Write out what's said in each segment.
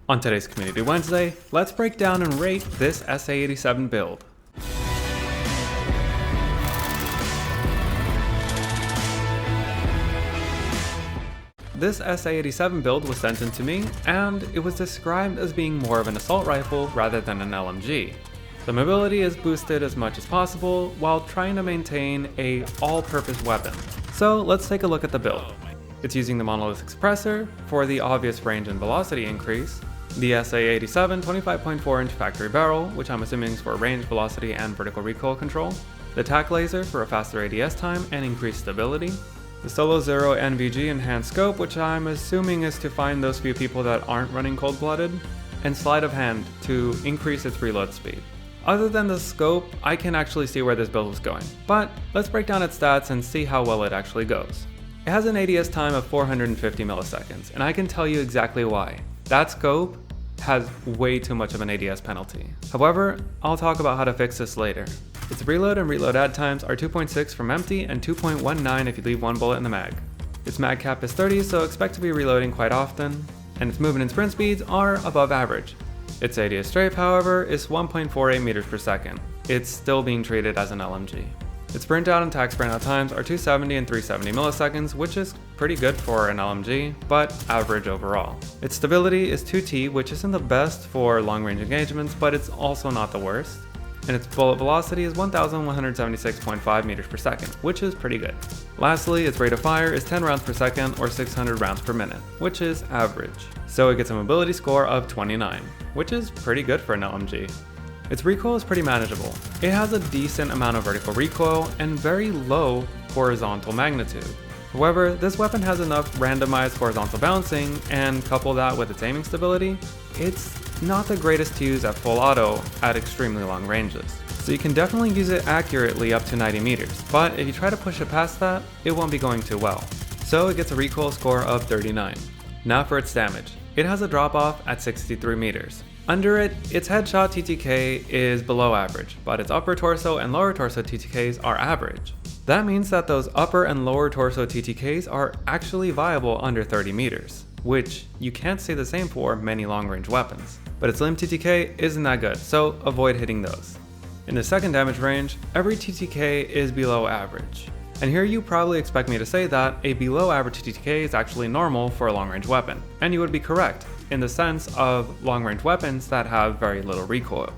On today's Community Wednesday, let's break down and rate this SA87 build. This SA87 build was sent in to me, and it was described as being more of an assault rifle rather than an LMG. The mobility is boosted as much as possible while trying to maintain a all-purpose weapon. So let's take a look at the build. It's using the monolithic suppressor for the obvious range and velocity increase, the SA87 25.4-inch factory barrel, which I'm assuming is for range, velocity, and vertical recoil control, the tac laser for a faster ADS time and increased stability, the Solo Zero NVG enhanced scope, which I'm assuming is to find those few people that aren't running cold-blooded, and sleight of hand to increase its reload speed. Other than the scope, I can actually see where this build was going, but let's break down its stats and see how well it actually goes. It has an ADS time of 450 milliseconds, and I can tell you exactly why. That scope has way too much of an ADS penalty. However, I'll talk about how to fix this later. Its reload and reload add times are 2.6 from empty and 2.19 if you leave one bullet in the mag. Its mag cap is 30, so expect to be reloading quite often, and its movement and sprint speeds are above average. Its ADS strafe, however, is 1.48 meters per second. It's still being treated as an LMG. Its sprint out and tac sprint out times are 270 and 370 milliseconds, which is pretty good for an LMG, but average overall. Its stability is 2T, which isn't the best for long-range engagements, but it's also not the worst. And its bullet velocity is 1,176.5 meters per second, which is pretty good. Lastly, its rate of fire is 10 rounds per second or 600 rounds per minute, which is average. So it gets a mobility score of 29, which is pretty good for an LMG. Its recoil is pretty manageable. It has a decent amount of vertical recoil and very low horizontal magnitude. However, this weapon has enough randomized horizontal bouncing, and couple that with its aiming stability, it's not the greatest to use at full auto at extremely long ranges. So you can definitely use it accurately up to 90 meters, but if you try to push it past that, it won't be going too well. So it gets a recoil score of 39. Now for its damage. It has a drop off at 63 meters. Under it, its headshot TTK is below average, but its upper torso and lower torso TTKs are average. That means that those upper and lower torso TTKs are actually viable under 30 meters, which you can't say the same for many long-range weapons. But its limb TTK isn't that good, so avoid hitting those. In the second damage range, every TTK is below average. And here you probably expect me to say that a below average TTK is actually normal for a long-range weapon, and you would be correct, in the sense of long-range weapons that have very little recoil.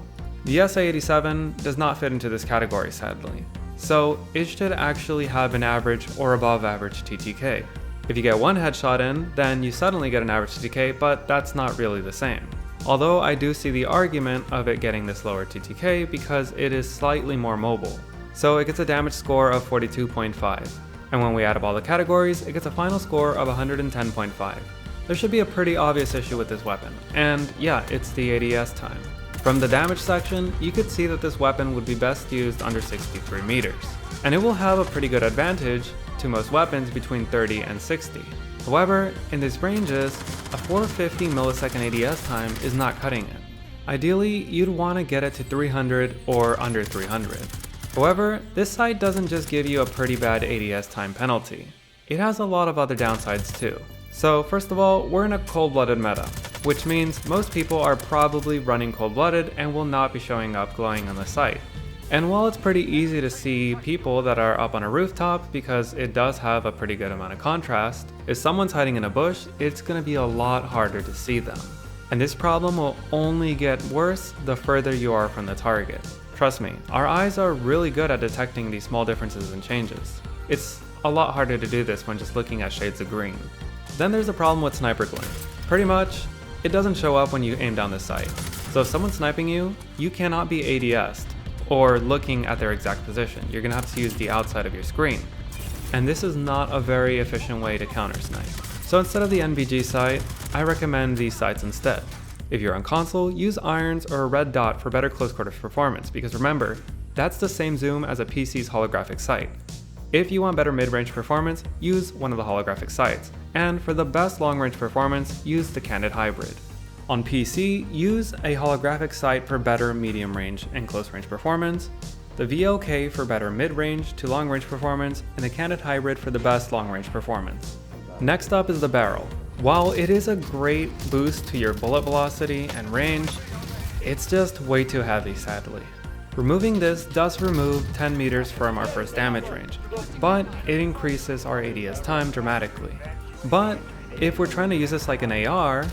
The SA87 does not fit into this category, sadly, so it should actually have an average or above average TTK. If you get one headshot in, then you suddenly get an average TTK, but that's not really the same. Although I do see the argument of it getting this lower TTK because it is slightly more mobile. So it gets a damage score of 42.5, and when we add up all the categories, it gets a final score of 110.5. There should be a pretty obvious issue with this weapon, and yeah, it's the ADS time. From the damage section, you could see that this weapon would be best used under 63 meters, and it will have a pretty good advantage to most weapons between 30 and 60. However, in these ranges, a 450 millisecond ADS time is not cutting it. Ideally, you'd want to get it to 300 or under 300. However, this sight doesn't just give you a pretty bad ADS time penalty. It has a lot of other downsides too. So first of all, we're in a cold-blooded meta, which means most people are probably running cold-blooded and will not be showing up glowing on the sight. And while it's pretty easy to see people that are up on a rooftop because it does have a pretty good amount of contrast, if someone's hiding in a bush, it's going to be a lot harder to see them. And this problem will only get worse the further you are from the target. Trust me, our eyes are really good at detecting these small differences and changes. It's a lot harder to do this when just looking at shades of green. Then there's a problem with sniper glint. Pretty much, it doesn't show up when you aim down the sight. So if someone's sniping you, you cannot be ADS'd or looking at their exact position. You're gonna have to use the outside of your screen. And this is not a very efficient way to counter snipe. So instead of the NVG sight, I recommend these sights instead. If you're on console, use irons or a red dot for better close quarters performance, because remember, that's the same zoom as a PC's holographic sight. If you want better mid-range performance, use one of the holographic sights, and for the best long-range performance, use the candid hybrid. On PC, use a holographic sight for better medium range and close range performance, the VLK for better mid-range to long-range performance, and the candid hybrid for the best long-range performance. Next up is the barrel. While it is a great boost to your bullet velocity and range, it's just way too heavy, sadly. Removing this does remove 10 meters from our first damage range, but it increases our ADS time dramatically. But if we're trying to use this like an AR,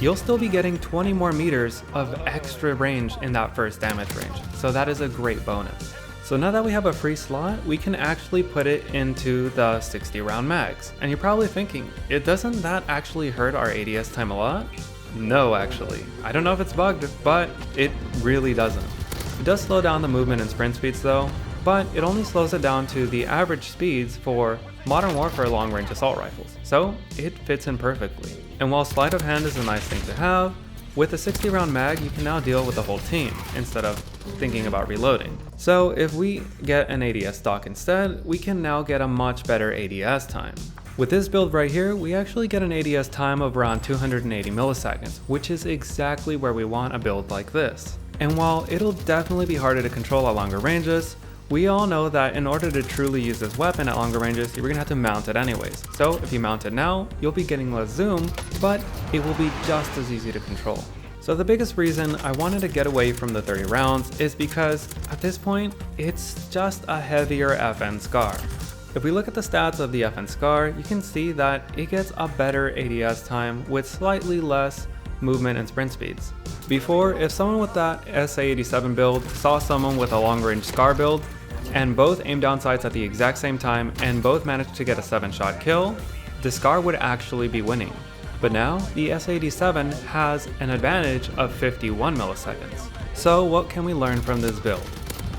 you'll still be getting 20 more meters of extra range in that first damage range, so that is a great bonus. So now that we have a free slot, we can actually put it into the 60 round mags. And you're probably thinking, doesn't that actually hurt our ADS time a lot? No, actually. I don't know if it's bugged, but it really doesn't. It does slow down the movement and sprint speeds though, but it only slows it down to the average speeds for Modern Warfare long-range assault rifles, so it fits in perfectly. And while sleight of hand is a nice thing to have, with a 60 round mag you can now deal with the whole team instead of thinking about reloading. So if we get an ADS stock instead, we can now get a much better ADS time. With this build right here, we actually get an ADS time of around 280 milliseconds, which is exactly where we want a build like this. And while it'll definitely be harder to control at longer ranges, we all know that in order to truly use this weapon at longer ranges, you're gonna have to mount it anyways. So if you mount it now, you'll be getting less zoom, but it will be just as easy to control. So the biggest reason I wanted to get away from the 30 rounds is because at this point, it's just a heavier FN SCAR. If we look at the stats of the FN SCAR, you can see that it gets a better ADS time with slightly less movement and sprint speeds. Before, if someone with that SA87 build saw someone with a long-range SCAR build, and both aimed down sights at the exact same time and both managed to get a 7-shot kill, the SCAR would actually be winning. But now, the SA87 has an advantage of 51 milliseconds. So what can we learn from this build?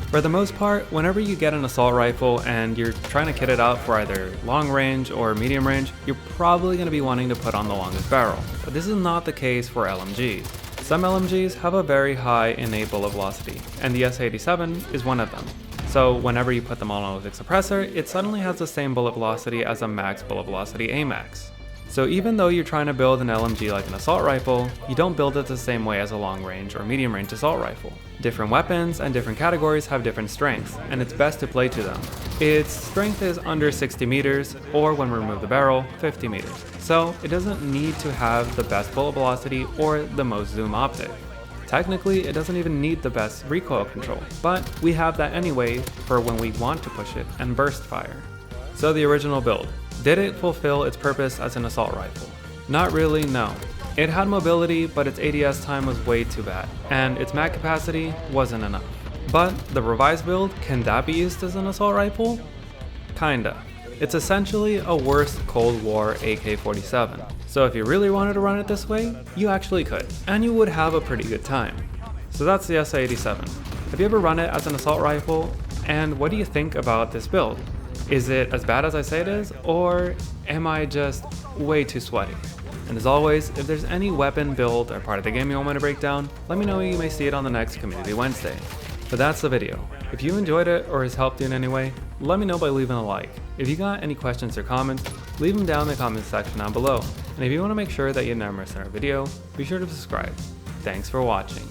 For the most part, whenever you get an assault rifle and you're trying to kit it out for either long range or medium range, you're probably going to be wanting to put on the longest barrel. But this is not the case for LMGs. Some LMGs have a very high innate bullet velocity, and the SA87 is one of them. So whenever you put them on a suppressor, it suddenly has the same bullet velocity as a max bullet velocity AMAX. So even though you're trying to build an LMG like an assault rifle, you don't build it the same way as a long range or medium range assault rifle. Different weapons and different categories have different strengths, and it's best to play to them. Its strength is under 60 meters, or when we remove the barrel, 50 meters. So it doesn't need to have the best bullet velocity or the most zoom optic. Technically, it doesn't even need the best recoil control, but we have that anyway for when we want to push it and burst fire. So the original build, did it fulfill its purpose as an assault rifle? Not really, no. It had mobility, but its ADS time was way too bad, and its mag capacity wasn't enough. But the revised build, can that be used as an assault rifle? Kinda. It's essentially a worse Cold War AK-47. So if you really wanted to run it this way, you actually could, and you would have a pretty good time. So that's the SA87. Have you ever run it as an assault rifle, and what do you think about this build? Is it as bad as I say it is, or am I just way too sweaty? And as always, if there's any weapon, build, or part of the game you want me to break down, let me know. You may see it on the next Community Wednesday. But that's the video. If you enjoyed it or has helped you in any way, let me know by leaving a like. If you got any questions or comments, leave them down in the comments section down below. And if you want to make sure that you never miss another video, be sure to subscribe. Thanks for watching.